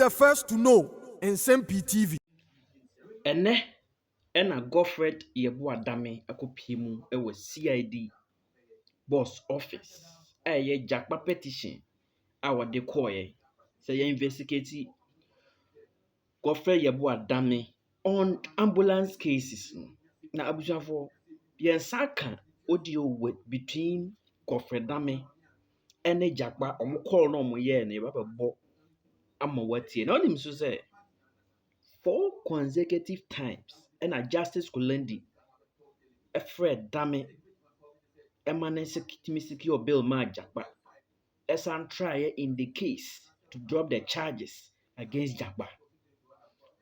the first to know Nsem-Pii TV. Ene ena Godfred Yeboadame akopie mu ewo CID boss office. Ye Jakpa petition a de koye. Say ye investigate Godfred Yeboadame on ambulance cases. Na abusuafo yen saka audio between Godfred Dame ene Jakpa omo call no omo ye na baba bo ama watie. Na onim so say 4 consecutive times and a Justice Kulendi a Fred Dame Emane secure bill ma Jakpa as an trial in the case to drop the charges against Jakpa.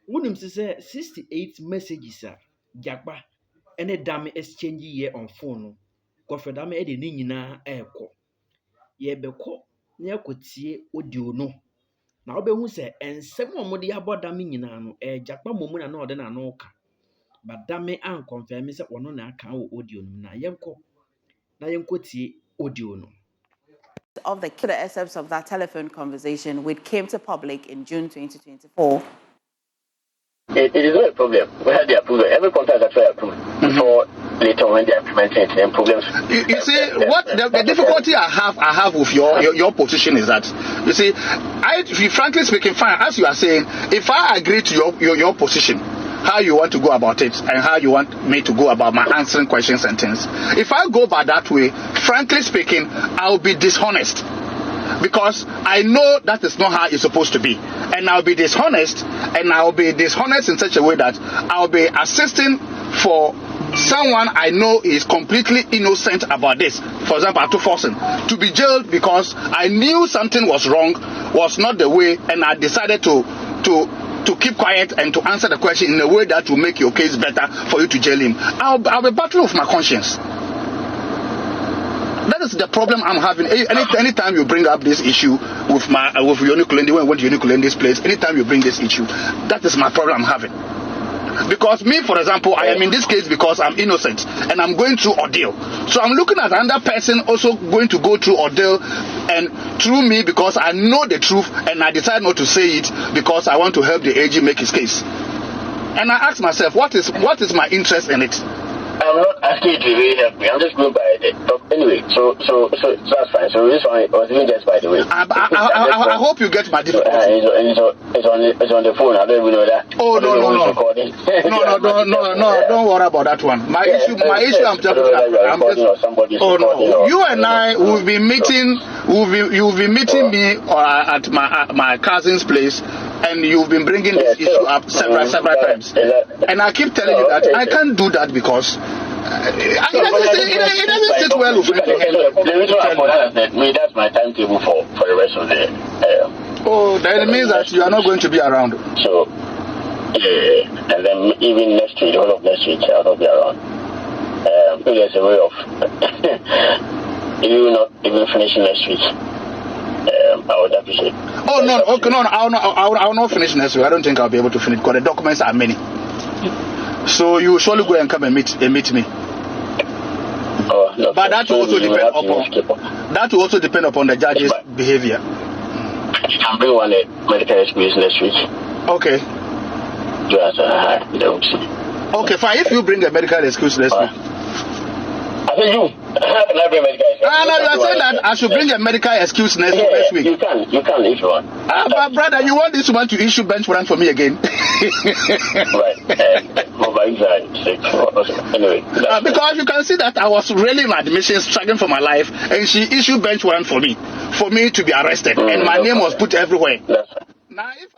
Wouldn't say 68 messages are Jakpa and a Dame exchange here on phone. Godfred Dame edi nina airco. Ye beko near could see audio no. Na obehu se ensem omode aboda me nyina no Jakpa momu na no de na no ka but Dame an confirm se ono na aka wo audio no na yenko tie audio no of the excerpts of that telephone conversation which came to public in June 2024. It is not a problem. We had the approval. Every contract is actually approved before later when they implement it. Then problems. You see, what the difficulty I have with your position is that you see, frankly speaking, fine as you are saying, if I agree to your position, how you want to go about it and how you want me to go about my answering questions and things. If I go by that way, frankly speaking, I'll be dishonest. Because I know that is not how it's supposed to be. And I'll be dishonest, in such a way that I'll be assisting for someone I know is completely innocent about this. For example, to force him to be jailed because I knew something was wrong, was not the way, and I decided to keep quiet and to answer the question in a way that will make your case better for you to jail him. I'll be battling with my conscience. That is the problem I'm having. Anytime you bring up this issue with Yoni Kulendi, when I went to Yoni Kulendi's place, anytime you bring this issue, that is my problem I'm having. Because me, for example, I am in this case because I'm innocent and I'm going through ordeal. So I'm looking at another person also going to go through ordeal and through me because I know the truth and I decide not to say it because I want to help the AG make his case. And I ask myself, what is my interest in it? I'm not asking you to really help me. I'm just going by it. Anyway, so that's fine. So this one was even just by the way. I hope you get my difficulty. It's on the phone. I don't even know that. Oh no. No, don't worry about that one. My issue. I'm just. Oh no. You and I will be meeting. You'll be meeting me at my cousin's place. And you've been bringing this issue up several times. And I keep telling you that I can't do that because it doesn't sit well with me. The reason why that's my timetable for the rest of the oh, then it means that you are not going to be around. So, yeah, and then even next week, the whole of next week, I'll not be around. There's a way of you not even finishing next week. I would appreciate. Oh no, okay, no, I'll not finish next week. I don't think I'll be able to finish because the documents are many. So you will surely go and come and meet me. Oh, no, but that will also depend upon the judge's behavior. You can bring one medical experience next week. Okay. Okay, fine. If you bring a medical excuse next week. I think you. How can I bring medical excuse? No, you are saying that I should bring a medical excuse next week. You can if you want. But brother, you want this one to issue bench warrant for me again? Right. Anyway. Because you can see that I was really in admission, struggling for my life, and she issued bench warrant for me to be arrested, and my name was put everywhere. Now, if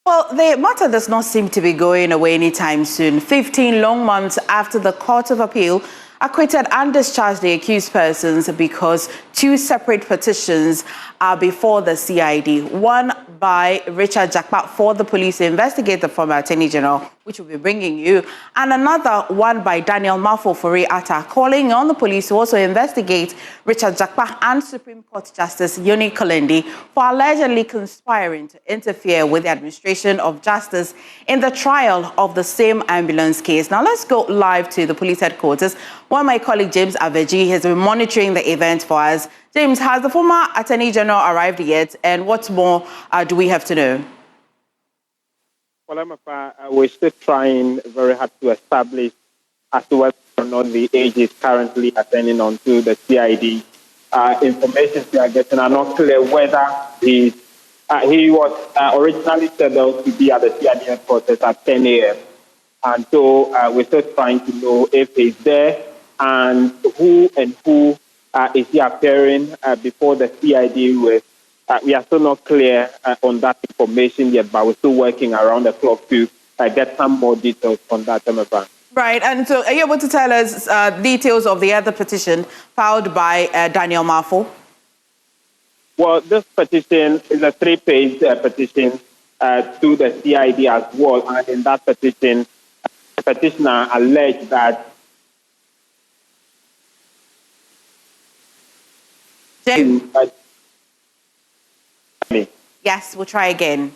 well, the matter does not seem to be going away anytime soon. 15 long months after the Court of Appeal acquitted and discharged the accused persons because 2 separate petitions are before the CID. One by Richard Jakpa for the police to investigate the former Attorney General, which we'll be bringing you, and another one by Daniel Mafo-Fori Atta, calling on the police to also investigate Richard Jakpa and Supreme Court Justice Yoni Kulendi for allegedly conspiring to interfere with the administration of justice in the trial of the same ambulance case. Now let's go live to the police headquarters, where my colleague James Aveji has been monitoring the event for us. James, has the former Attorney General arrived yet, and what more do we have to know? Well, we're still trying very hard to establish as to whether or not the AG is currently attending on to the CID. Information we are getting are not clear whether he was originally scheduled to be at the CID headquarters at 10 a.m. And so we're still trying to know if he's there and who is he appearing before the CID with. We are still not clear on that information yet, but we're still working around the clock to get some more details on that. Right, and so are you able to tell us details of the other petition filed by Daniel Mafo? Well, this petition is a 3-page petition to the CID as well, and in that petition, the petitioner alleged that James? Yes, we'll try again.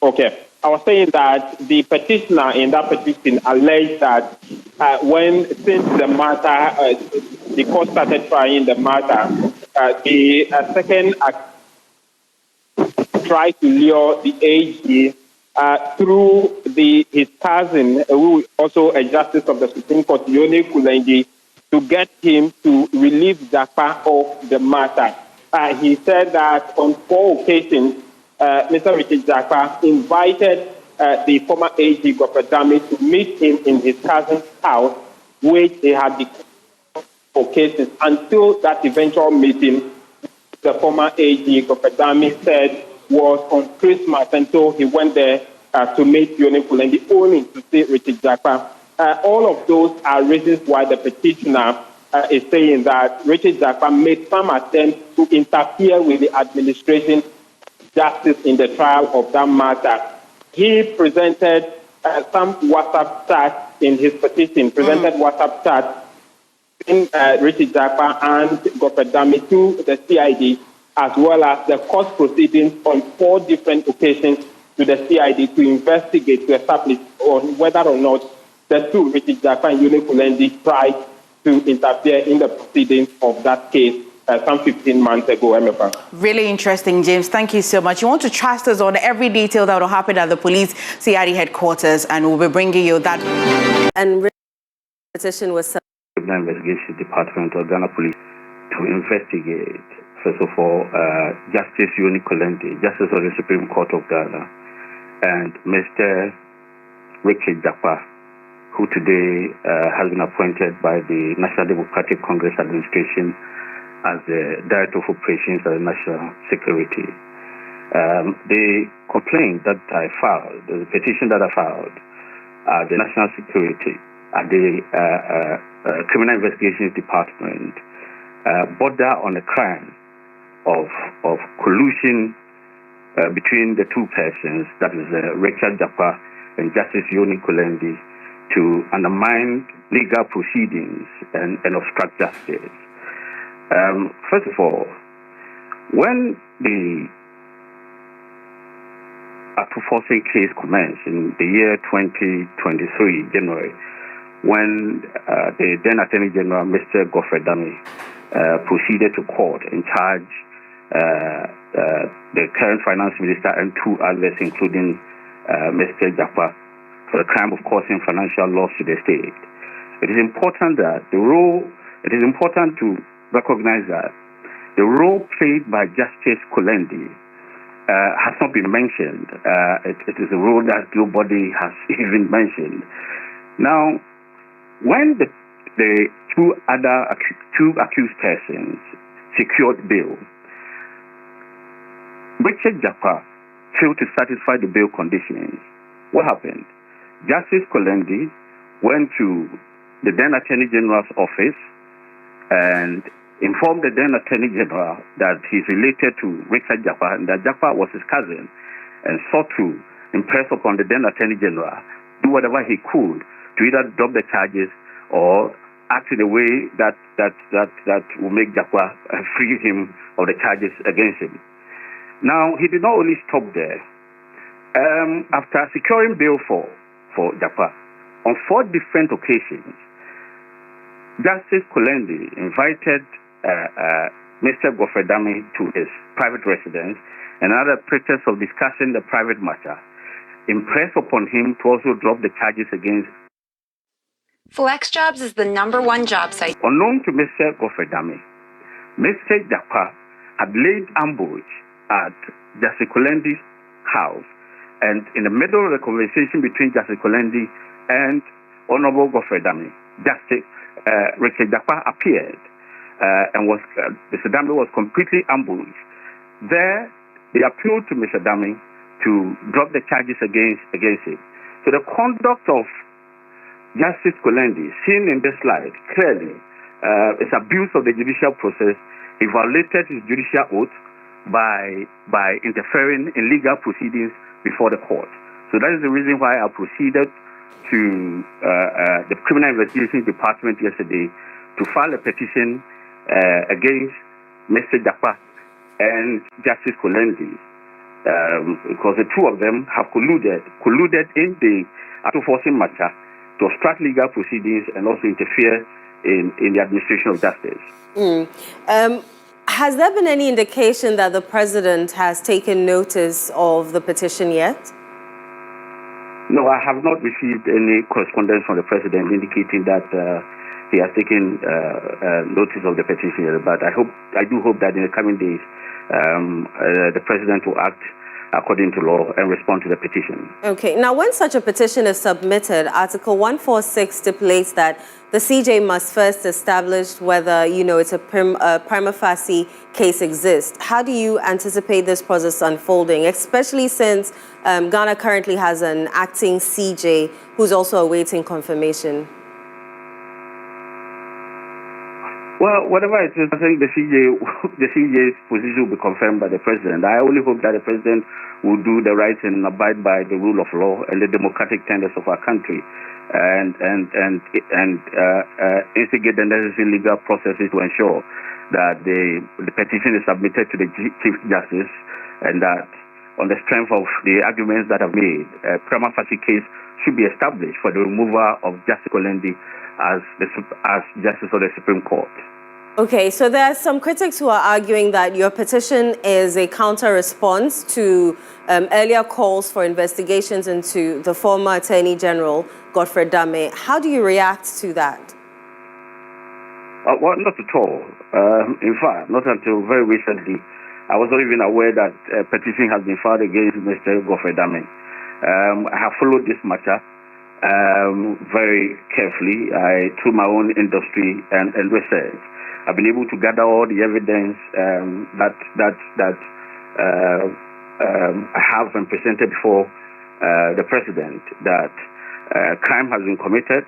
Okay. I was saying that the petitioner in that petition alleged that since the matter, the court started trying the matter, the second tried to lure the AG through his cousin, who also a justice of the Supreme Court, Yoni Kulendi, to get him to relieve Jakpa of the matter. He said that on 4 occasions, Mr. Richard Jakpa invited the former AG Gopedami to meet him in his cousin's house, which they had for cases. Until that eventual meeting, the former AG Gopedami said was on Christmas, and so he went there to meet Yoni Kulendi only to see Richard Jakpa. All of those are reasons why the petitioner is saying that Richard Jakpa made some attempt to interfere with the administration justice in the trial of that matter. He presented some WhatsApp chat in his petition, WhatsApp chat in Richard Jakpa and Gopedami to the CID, as well as the court proceedings on 4 different occasions to the CID to investigate, to establish on whether or not the two, Richard Jakpa and Yoni Kulendi, tried to interfere in the proceedings of that case some 15 months ago, MFA. Really interesting, James. Thank you so much. You want to trust us on every detail that will happen at the police CID headquarters, and we'll be bringing you that. And petition was Criminal Investigation Department of Ghana Police to investigate, first of all, Justice Yoni Kulendi, Justice of the Supreme Court of Ghana, and Mr. Richard Jakpa, who today has been appointed by the National Democratic Congress Administration as the Director of Operations of National Security. The complaint that I filed, the petition that I filed at the National Security, at the Criminal Investigations Department, border on a crime of collusion between the 2 persons, that is Richard Jakpa and Justice Yoni Kulendi, to undermine legal proceedings and obstruct justice. First of all, when the Atufosin case commenced in the year 2023, January, when the then Attorney General, Mr. Gopedami, proceeded to court and charged the current Finance Minister and 2 others, including Mr. Jakpa, for the crime of causing financial loss to the state. It is important to recognize that the role played by Justice Kulendi has not been mentioned. It is a role that nobody has even mentioned. Now, when the 2 accused persons secured bail, Richard Jakpa failed to satisfy the bail conditions. What happened? Justice Kulendi went to the then Attorney General's office and informed the then Attorney General that he's related to Richard Jakpa and that Jakpa was his cousin, and sought to impress upon the then Attorney General, do whatever he could to either drop the charges or act in a way that will make Jakpa free him of the charges against him. Now, he did not only stop there. After securing bail for Jakpa, on 4 different occasions, Justice Kulendi invited Mr. Godfrey-Dame to his private residence and other pretext of discussing the private matter, impressed upon him to also drop the charges against. FlexJobs is the #1 job site. Unknown to Mr. Godfrey-Dame, Mr. Jakpa had laid ambush at Justice Kulendi's house, and in the middle of the conversation between Justice Kulendi and Honorable Godfrey-Dame, Justice Richard Jakpa appeared and Mr. Dame was completely ambushed. There, they appealed to Mr. Dame to drop the charges against him. So the conduct of Justice Kulendi, seen in this slide, clearly is abuse of the judicial process. He violated his judicial oath by interfering in legal proceedings before the court. So that is the reason why I proceeded to the Criminal Investigation Department yesterday to file a petition against Mr. Jakpa and Justice Kulendi, because the two of them have colluded in the auto-forcing matter to obstruct legal proceedings and also interfere in the administration of justice. Has there been any indication that the president has taken notice of the petition yet? No, I have not received any correspondence from the president indicating that he has taken notice of the petition, but I do hope that in the coming days the president will act according to law and respond to the petition. Okay. Now, when such a petition is submitted, Article 146 stipulates that the CJ must first establish whether, it's a prima facie case exists. How do you anticipate this process unfolding, especially since Ghana currently has an acting CJ who's also awaiting confirmation? Well, whatever it is, I think the CJ's position will be confirmed by the president. I only hope that the president will do the right and abide by the rule of law and the democratic tenets of our country, and instigate the necessary legal processes to ensure that the petition is submitted to the Chief Justice, and that on the strength of the arguments that are made, a prima facie case should be established for the removal of Justice Kulendi as Justice of the Supreme Court. Okay, so there are some critics who are arguing that your petition is a counter-response to earlier calls for investigations into the former Attorney General, Godfrey-Dame. How do you react to that? Well, not at all. In fact, not until very recently. I was not even aware that a petition has been filed against Mr. Godfrey-Dame. I have followed this matter very carefully through my own industry and research. I've been able to gather all the evidence that I have been presented before the president that crime has been committed.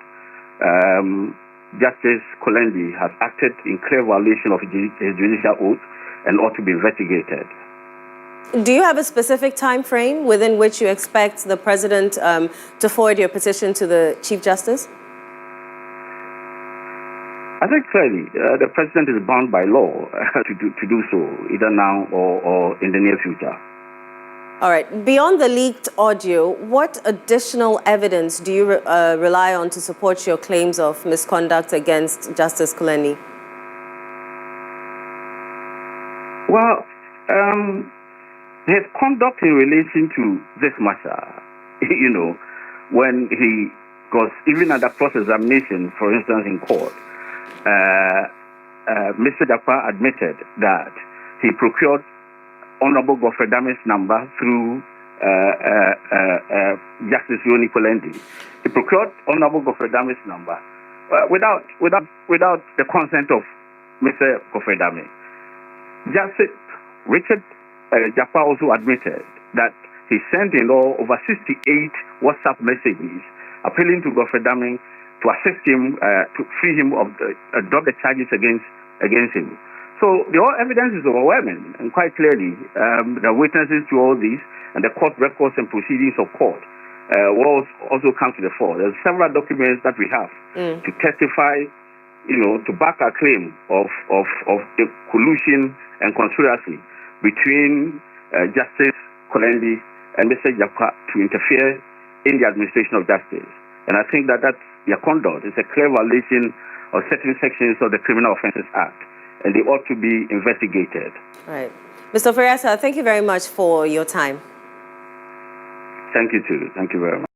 Justice Kulendi has acted in clear violation of his judicial oath and ought to be investigated. Do you have a specific time frame within which you expect the president to forward your petition to the Chief Justice? I think clearly the president is bound by law to do so, either now or in the near future. All right. Beyond the leaked audio, what additional evidence do you rely on to support your claims of misconduct against Justice Kulendi? Well, his conduct in relation to this matter, when he was even under cross-examination, for instance, in court, Mr. Jakpa admitted that he procured Honorable Godfrey-Dame's number through Justice Kulendi. He procured Honorable Godfrey-Dame's number without the consent of Mr. Godfrey-Dame. Justice Richard Jakpa also admitted that he sent in all over 68 WhatsApp messages appealing to Godfrey-Dame to assist him to free him of drop the charges against him. So the evidence is overwhelming, and quite clearly, the witnesses to all this and the court records and proceedings of court will also come to the fore. There's several documents that we have to testify, to back our claim of a collusion and conspiracy between Justice Kolendi and Mr. Jakpa to interfere in the administration of justice. And I think that their conduct is a clear violation of certain sections of the Criminal Offences Act, and they ought to be investigated. Right. Mr. Fariasa, thank you very much for your time. Thank you, too. Thank you very much.